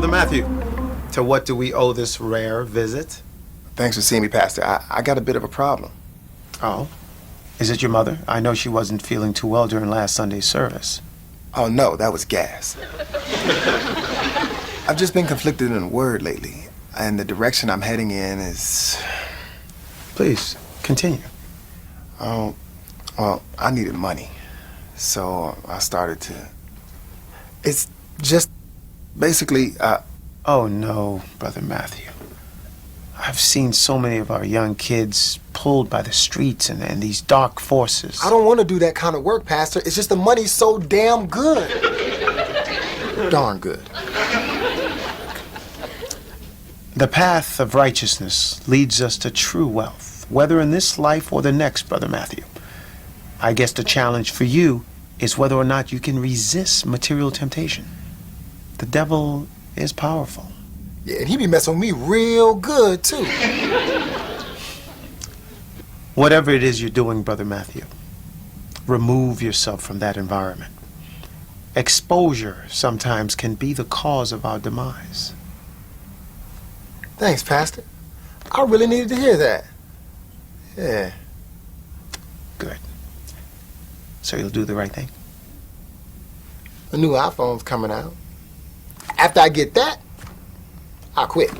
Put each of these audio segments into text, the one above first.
Brother Matthew, to what do we owe this rare visit? Thanks for seeing me, Pastor. I got a bit of a problem. Oh? Is it your mother? I know she wasn't feeling too well during last Sunday's service. Oh, no, that was gas. I've just been conflicted in a word lately, and the direction I'm heading in is... Please, continue. Oh, well, I needed money, so I started to... It's just basically... Oh, no, Brother Matthew. I've seen so many of our young kids pulled by the streets and these dark forces. I don't want to do that kind of work, Pastor. It's just the money's so damn good. Darn good. The path of righteousness leads us to true wealth, whether in this life or the next, Brother Matthew. I guess the challenge for you is whether or not you can resist material temptation. The devil is powerful. Yeah, and he be messing with me real good, too. Whatever it is you're doing, Brother Matthew, remove yourself from that environment. Exposure sometimes can be the cause of our demise. Thanks, Pastor. I really needed to hear that. Yeah. Good. So you'll do the right thing? The new iPhone's coming out. After I get that, I'll quit.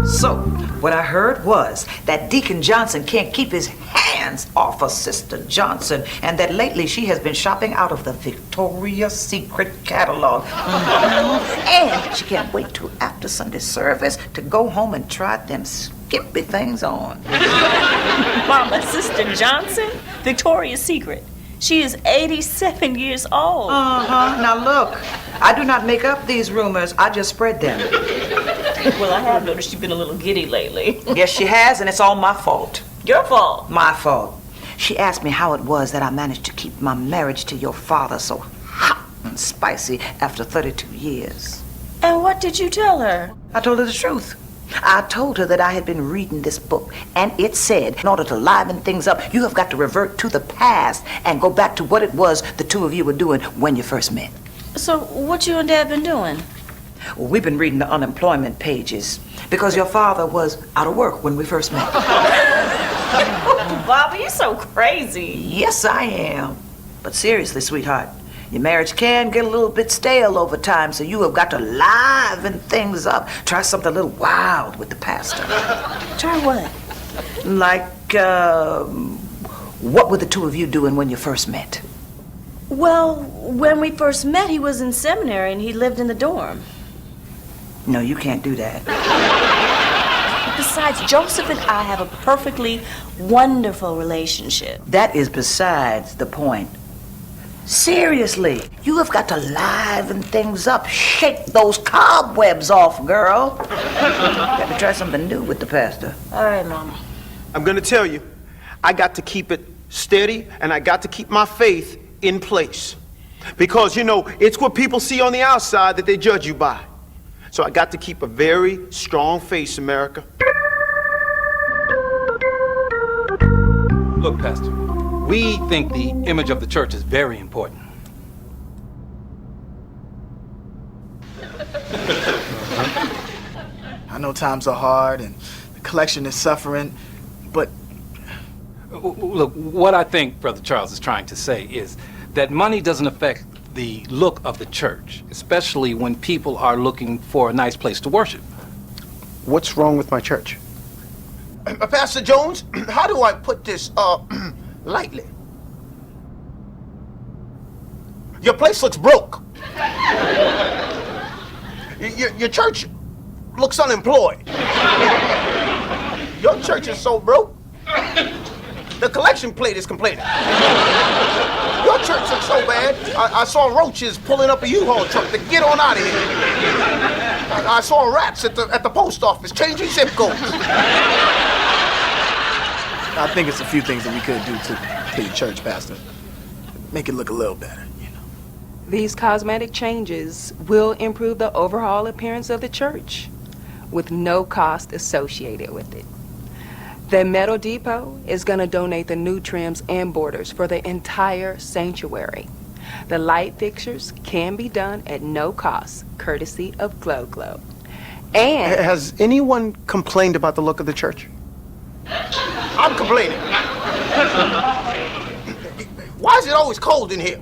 So, what I heard was that Deacon Johnson can't keep his hands off of Sister Johnson, and that lately she has been shopping out of the Victoria's Secret catalog. And she can't wait till after Sunday service to go home and try them skimpy things on. Mama, Sister Johnson, Victoria's Secret. She is 87 years old. Uh-huh. Now look, I do not make up these rumors. I just spread them. Well, I have noticed you've been a little giddy lately. Yes, she has, and it's all my fault. Your fault. My fault. She asked me how it was that I managed to keep my marriage to your father so hot and spicy after 32 years. And what did you tell her? I told her the truth. I told her that I had been reading this book, and it said, in order to liven things up, you have got to revert to the past and go back to what it was the two of you were doing when you first met. So, what you and Dad been doing? Well, we've been reading the unemployment pages because your father was out of work when we first met. Bobby, you're so crazy. Yes, I am. But seriously, sweetheart, your marriage can get a little bit stale over time, so you have got to liven things up. Try something a little wild with the pastor. Try what? Like, what were the two of you doing when you first met? Well, when we first met, he was in seminary and he lived in the dorm. No, you can't do that. Besides, Joseph and I have a perfectly wonderful relationship. That is besides the point. Seriously, you have got to liven things up. Shake those cobwebs off, girl. Got to try something new with the pastor. All right, Mama. I'm gonna tell you, I got to keep it steady and I got to keep my faith in place. Because, you know, it's what people see on the outside that they judge you by. So I got to keep a very strong face, America. Look, Pastor, we think the image of the church is very important. I know times are hard and the collection is suffering, but... Look, what I think Brother Charles is trying to say is that money doesn't affect the look of the church, especially when people are looking for a nice place to worship. What's wrong with my church? Pastor Jones, how do I put this, lightly? Your place looks broke. Your church looks unemployed. Your church is so broke, the collection plate is complaining. Your church looks so bad, I saw roaches pulling up a U-Haul truck to get on out of here. I saw rats at the post office changing zip codes. I think it's a few things that we could do to your church, Pastor. Make it look a little better, you know. These cosmetic changes will improve the overall appearance of the church with no cost associated with it. The Metal Depot is going to donate the new trims and borders for the entire sanctuary. The light fixtures can be done at no cost, courtesy of Glow Glow. And Has anyone complained about the look of the church? I'm complaining. Why is it always cold in here?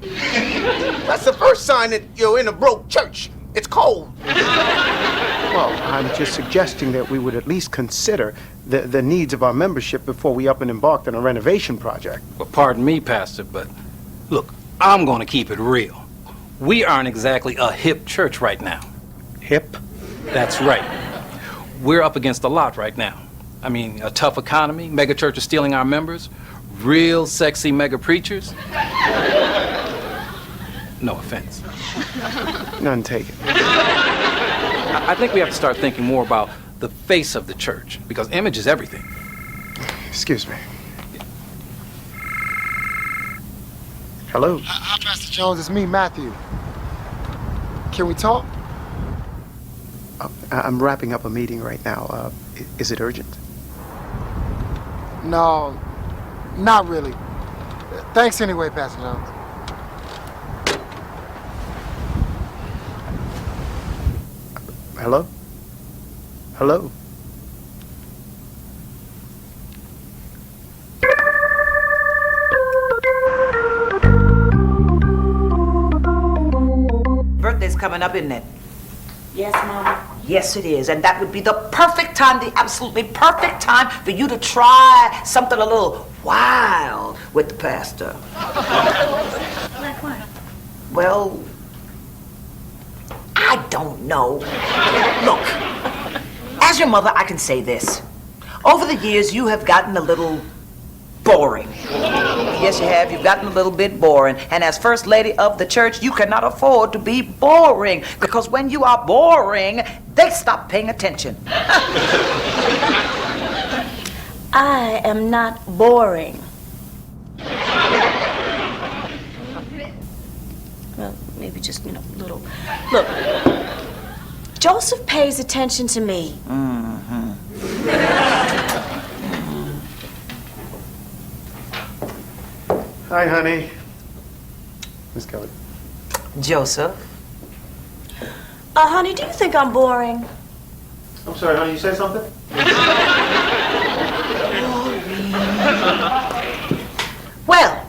That's the first sign that you're in a broke church. It's cold. Well, I'm just suggesting that we would at least consider the needs of our membership before we up and embarked on a renovation project. Well, pardon me, Pastor, but look, I'm going to keep it real. We aren't exactly a hip church right now. Hip? That's right. We're up against a lot right now. I mean, a tough economy, mega churches stealing our members, real sexy mega preachers. No offense. None taken. I think we have to start thinking more about the face of the church, because image is everything. Excuse me. Hello? Hi, Pastor Jones. It's me, Matthew. Can we talk? I'm wrapping up a meeting right now. Is it urgent? No, not really. Thanks anyway, Pastor Jones. Hello? Hello? Birthday's coming up, isn't it? Yes, Mama. Yes, it is. And that would be the perfect time, the absolutely perfect time for you to try something a little wild with the pastor. Like what? Well, I don't know. Look, as your mother, I can say this. Over the years, you have gotten a little boring. Yes, you have. You've gotten a little bit boring. And as First Lady of the church, you cannot afford to be boring. Because when you are boring, they stop paying attention. I am not boring. Well, maybe just, a little. Look, Joseph pays attention to me. Hi, honey. Miss Kelly. Joseph. Honey, do you think I'm boring? I'm sorry, honey, you said something? Well,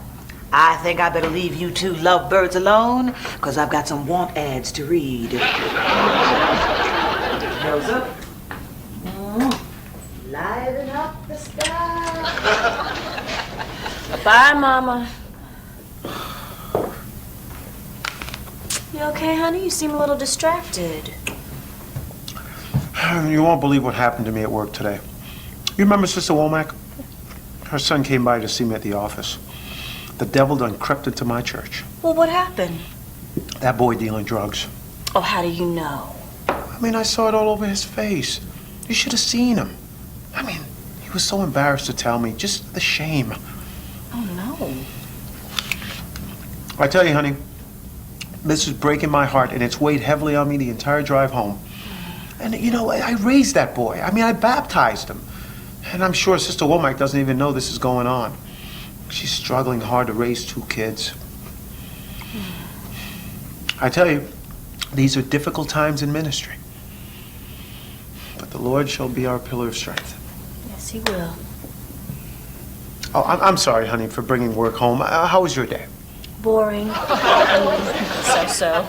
I think I better leave you two lovebirds alone, because I've got some want ads to read. Joseph. Liven up the sky. Bye, Mama. You okay, honey? You seem a little distracted. You won't believe what happened to me at work today. You remember Sister Womack? Her son came by to see me at the office. The devil done crept into my church. Well, what happened? That boy dealing drugs. Oh, how do you know? I mean, I saw it all over his face. You should have seen him. I mean, he was so embarrassed to tell me. Just the shame. Oh, no. I tell you, honey, this is breaking my heart, and it's weighed heavily on me the entire drive home. And, I raised that boy. I mean, I baptized him. And I'm sure Sister Womack doesn't even know this is going on. She's struggling hard to raise 2 kids. I tell you, these are difficult times in ministry. But the Lord shall be our pillar of strength. Yes, he will. Oh, I'm sorry, honey, for bringing work home. How was your day? Boring. So.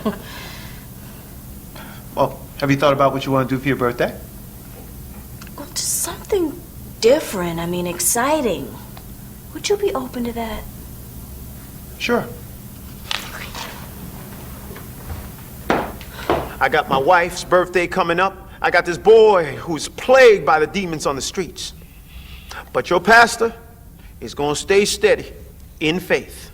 Well, have you thought about what you want to do for your birthday? Well, just something different. Exciting. Would you be open to that? Sure. I got my wife's birthday coming up. I got this boy who's plagued by the demons on the streets. But your pastor is going to stay steady in faith.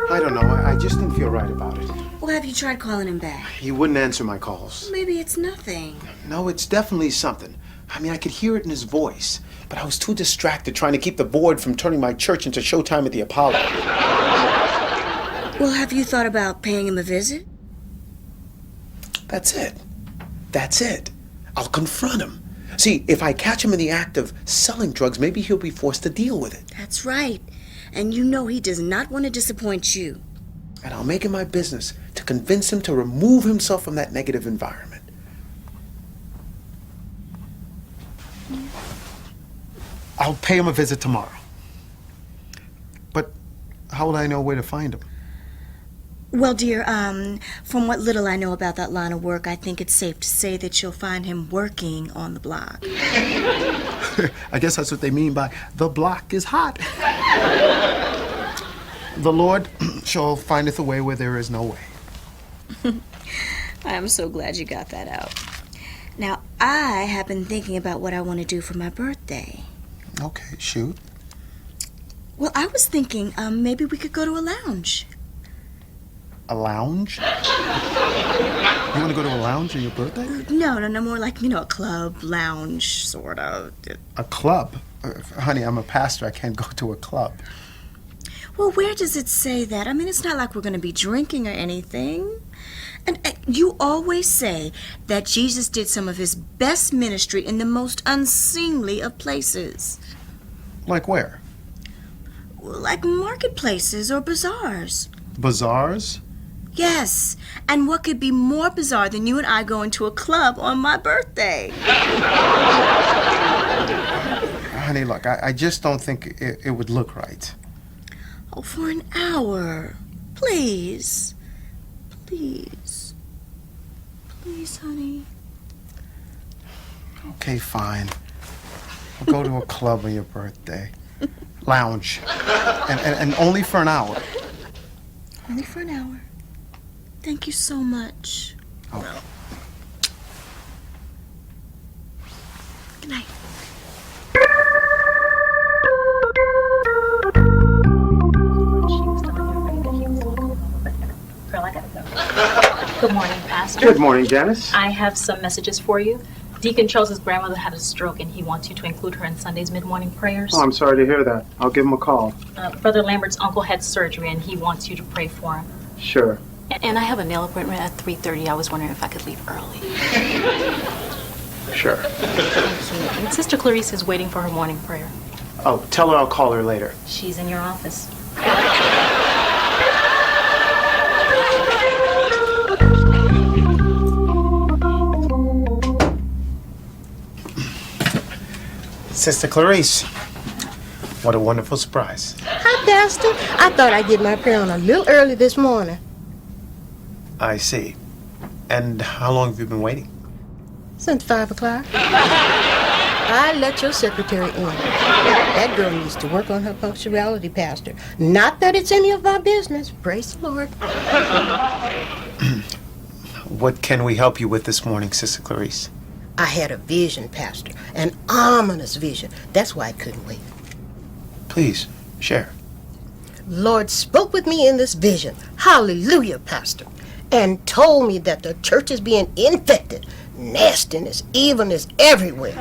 I don't know. I just didn't feel right about it. Well, have you tried calling him back? He wouldn't answer my calls. Maybe it's nothing. No, it's definitely something. I mean, I could hear it in his voice, but I was too distracted trying to keep the board from turning my church into Showtime at the Apollo. Well, have you thought about paying him a visit? That's it. That's it. I'll confront him. See, if I catch him in the act of selling drugs, maybe he'll be forced to deal with it. That's right. And you know he does not want to disappoint you. And I'll make it my business to convince him to remove himself from that negative environment. I'll pay him a visit tomorrow. But how will I know where to find him? Well, dear, from what little I know about that line of work, I think it's safe to say that you'll find him working on the block. I guess that's what they mean by the block is hot. The Lord shall findeth a way where there is no way. I'm so glad you got that out. Now, I have been thinking about what I want to do for my birthday. Okay, shoot. Well, I was thinking maybe we could go to a lounge. A lounge? You want to go to a lounge on your birthday? No, more like, a club, lounge, sort of. A club? Honey, I'm a pastor. I can't go to a club. Well, where does it say that? I mean, it's not like we're going to be drinking or anything. And you always say that Jesus did some of his best ministry in the most unseemly of places. Like where? Like marketplaces or bazaars. Bazaars? Yes, and what could be more bizarre than you and I going to a club on my birthday? Honey, look, I just don't think it would look right. Oh, for an hour. Please. Please. Please, honey. Okay, fine. We'll go to a club on your birthday. Lounge. And only for an hour. Only for an hour. Thank you so much. Oh. Good night. Girl, I gotta go. Good morning, Pastor. Good morning, Janice. I have some messages for you. Deacon Charles's grandmother had a stroke, and he wants you to include her in Sunday's mid-morning prayers. Oh, I'm sorry to hear that. I'll give him a call. Brother Lambert's uncle had surgery, and he wants you to pray for him. Sure. And I have a nail appointment at 3:30. I was wondering if I could leave early. Sure. Thank you. And Sister Clarice is waiting for her morning prayer. Oh, tell her I'll call her later. She's in your office. Sister Clarice, what a wonderful surprise. Hi, Pastor. I thought I'd get my prayer on a little early this morning. I see. And how long have you been waiting? Since 5 o'clock. I let your secretary in. That girl needs to work on her punctuality, Pastor. Not that it's any of our business. Praise the Lord. What can we help you with this morning, Sister Clarice? I had a vision, Pastor. An ominous vision. That's why I couldn't wait. Please, share. Lord spoke with me in this vision. Hallelujah, Pastor. And told me that the church is being infected. Nastiness, evilness everywhere.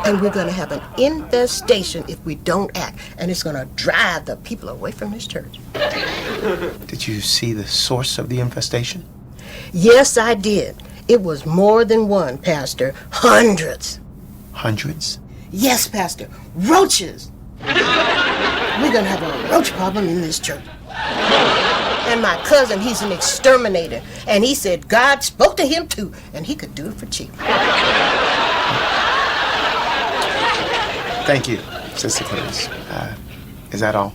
And we're going to have an infestation if we don't act. And it's going to drive the people away from this church. Did you see the source of the infestation? Yes, I did. It was more than one, Pastor. Hundreds. Hundreds? Yes, Pastor. Roaches. We're going to have a roach problem in this church. And my cousin, he's an exterminator. And he said God spoke to him too, and he could do it for cheap. Thank you, Sister Clarice. Is that all?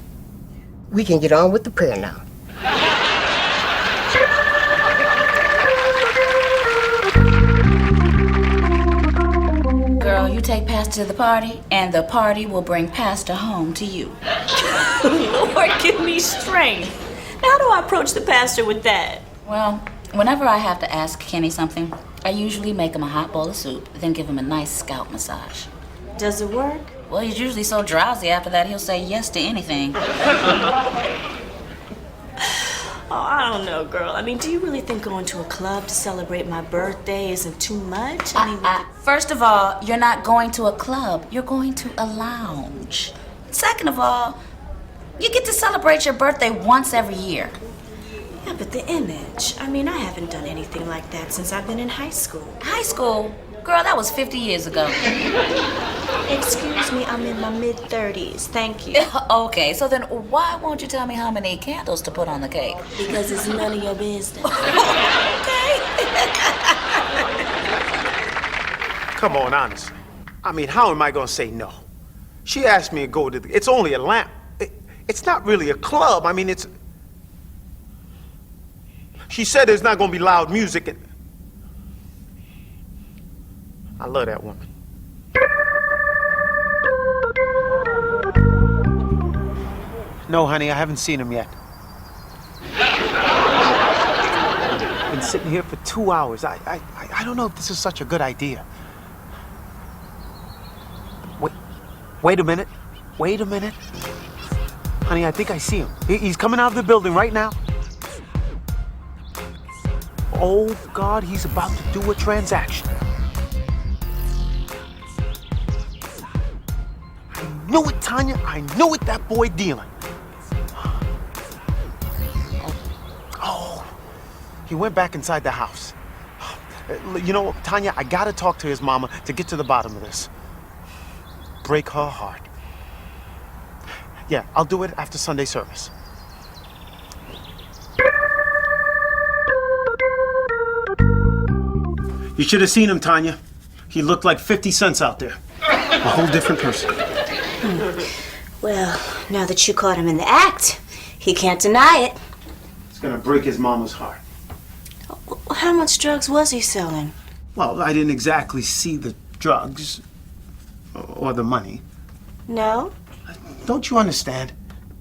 We can get on with the prayer now. Girl, you take Pastor to the party, and the party will bring Pastor home to you. Lord, give me strength. How do I approach the pastor with that? Well, whenever I have to ask Kenny something, I usually make him a hot bowl of soup, then give him a nice scalp massage. Does it work? Well, he's usually so drowsy after that he'll say yes to anything. Oh, I don't know, girl. I mean, do you really think going to a club to celebrate my birthday isn't too much? I mean, First of all, you're not going to a club. You're going to a lounge. Second of all, you get to celebrate your birthday once every year. yeah, but the image. I mean, I haven't done anything like that since I've been in high school. High school? Girl, that was 50 years ago. Excuse me, I'm in my mid-30s. Thank you. Okay, so then why won't you tell me how many candles to put on the cake? Because it's none of your business. Come on, honestly. I mean, how am I gonna say no? She asked me to go to it's only a lamp. It's not really a club. I mean, it's... She said there's not gonna be loud music and... I love that woman. No, honey, I haven't seen him yet. Been sitting here for 2 hours. I don't know if this is such a good idea. Wait a minute. Wait a minute. Honey, I think I see him. He's coming out of the building right now. Oh, God, he's about to do a transaction. I knew it, Tanya. I knew it, that boy dealing. Oh, he went back inside the house. You know, Tanya, I gotta talk to his mama to get to the bottom of this. Break her heart. Yeah, I'll do it after Sunday service. You should have seen him, Tanya. He looked like 50 cents out there. A whole different person. Well, now that you caught him in the act, he can't deny it. It's gonna break his mama's heart. How much drugs was he selling? Well, I didn't exactly see the drugs or the money. No? Don't you understand?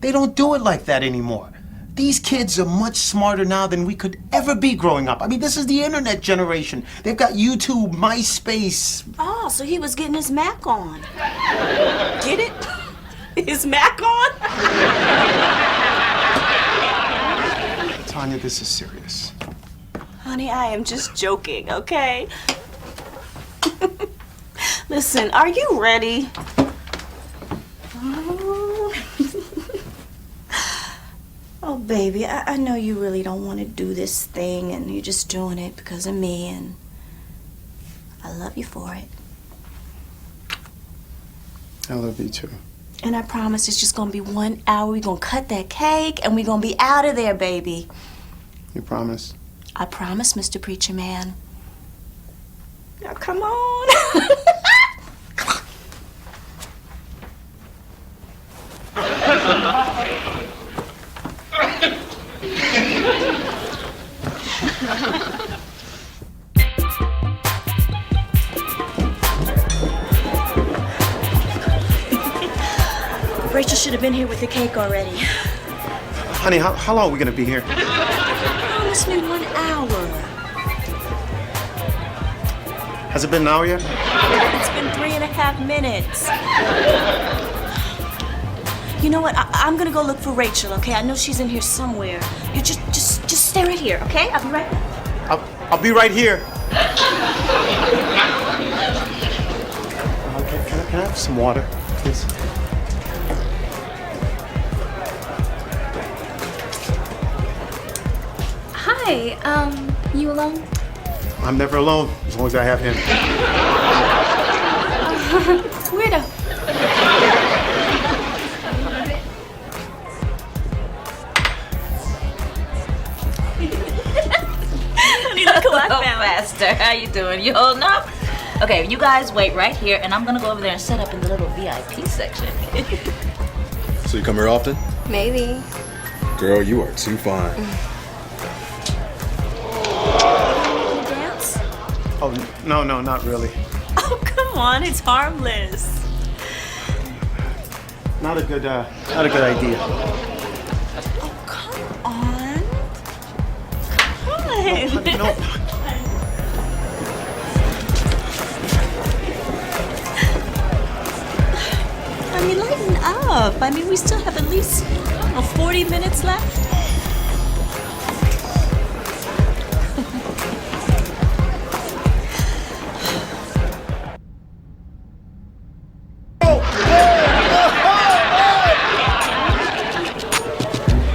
They don't do it like that anymore. These kids are much smarter now than we could ever be growing up. I mean, this is the internet generation. They've got YouTube, MySpace. Oh, so he was getting his Mac on. Get it? His Mac on? Tanya, this is serious. Honey, I am just joking, okay? Listen, are you ready? Oh, baby, I know you really don't want to do this thing, and you're just doing it because of me, and I love you for it. I love you too. And I promise it's just going to be 1 hour. We're going to cut that cake, and we're going to be out of there, baby. You promise? I promise, Mr. Preacher Man. Now, come on. Rachel should have been here with the cake already. Honey, how long are we gonna be here? Promise me 1 hour. Has it been an hour yet? It's been 3.5 minutes. You know what? I'm gonna go look for Rachel, okay? I know she's in here somewhere. You just stay right here, okay? I'll be right back. I'll be right here. Can I have some water, please? Hi, you alone? I'm never alone, as long as I have him. Weirdo. Honey, look what I found. Faster. How you doing? You holding up? Okay, you guys wait right here, and I'm gonna go over there and set up in the little VIP section. So you come here often? Maybe. Girl, you are too fine. Dance? Oh, no, not really. Oh, come on, it's harmless. Not a good idea. Oh, come on. Come in. No. I mean, lighten up. I mean, we still have at least 40 minutes left.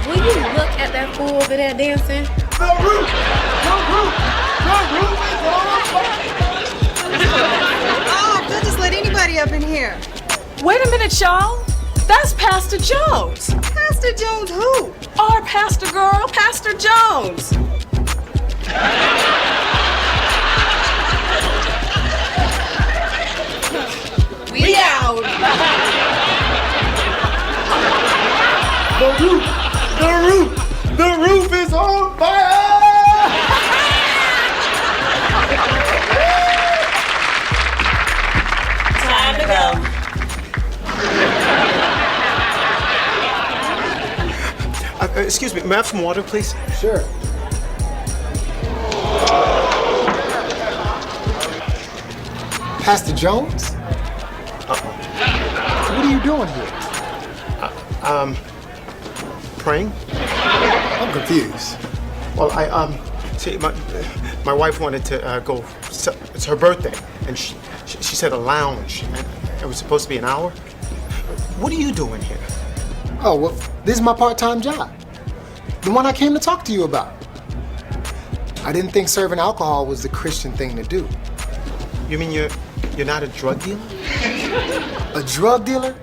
Will you look at that fool over there dancing? The roof is on fire! Oh, they'll just let anybody up in here. Wait a minute, y'all. That's Pastor Jones. Pastor Jones who? Our pastor girl, Pastor Jones. We out. The roof is on fire! Time to go. Excuse me, may I have some water, please? Sure. Pastor Jones? What are you doing here? Praying? I'm confused. Well, see, my wife wanted to go, it's her birthday, and she said a lounge, and it was supposed to be an hour. What are you doing here? Oh, well, this is my part-time job. The one I came to talk to you about. I didn't think serving alcohol was the Christian thing to do. You mean you're not a drug dealer? A drug dealer?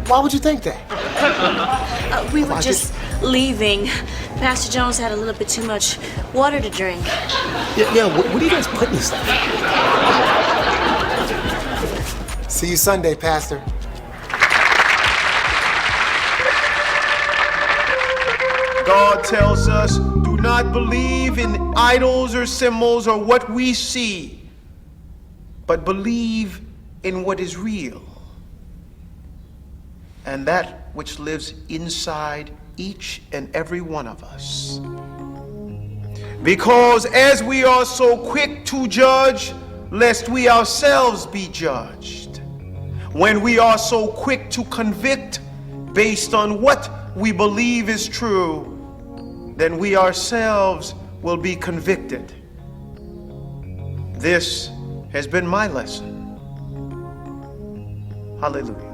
Why would you think that? We were just leaving. Pastor Jones had a little bit too much water to drink. Yeah, what are you guys putting this stuff? See you Sunday, Pastor. God tells us, do not believe in idols or symbols or what we see, but believe in what is real, and that which lives inside each and every one of us. Because as we are so quick to judge, lest we ourselves be judged, when we are so quick to convict based on what we believe is true, then we ourselves will be convicted. This has been my lesson. Hallelujah.